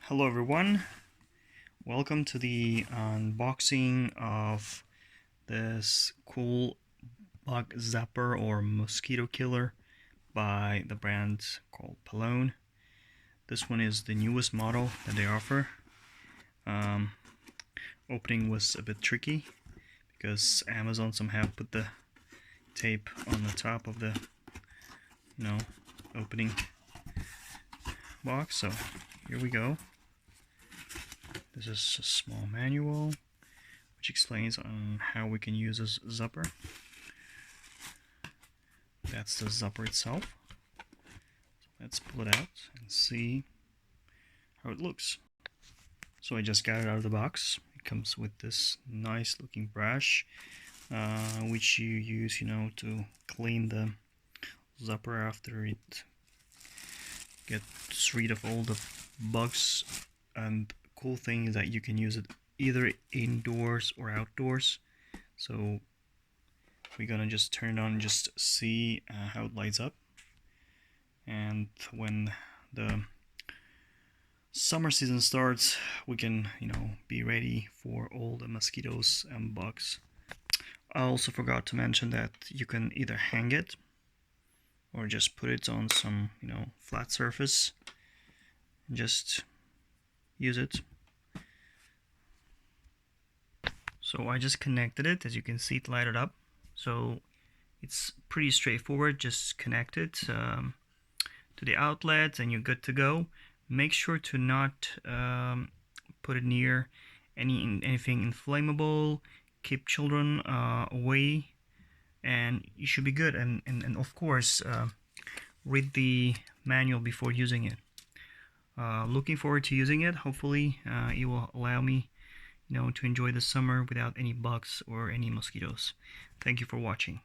Hello everyone, welcome to the unboxing of this cool bug zapper or mosquito killer by the brand called PALONE. This one is the newest model that they offer. Opening was a bit tricky because Amazon somehow put the tape on the top of the opening box. So here we go. This is a small manual which explains on how we can use this zapper. That's the zapper itself. So let's pull it out and see how it looks. So I just got it out of the box. It comes with this nice looking brush which you use, to clean the zapper after it gets rid of all the bugs. And cool thing is that you can use it either indoors or outdoors. So we're gonna just turn it on and just see how it lights up. And when the summer season starts, we can be ready for all the mosquitoes and bugs. I also forgot to mention that you can either hang it or just put it on some flat surface and just use it. So I just connected it. As you can see, it lighted up. So it's pretty straightforward. Just connect it to the outlet and you're good to go. Make sure to not put it near anything inflammable. Keep children away and you should be good. And of course, read the manual before using it. Looking forward to using it. Hopefully it will allow me to enjoy the summer without any bugs or any mosquitoes. Thank you for watching.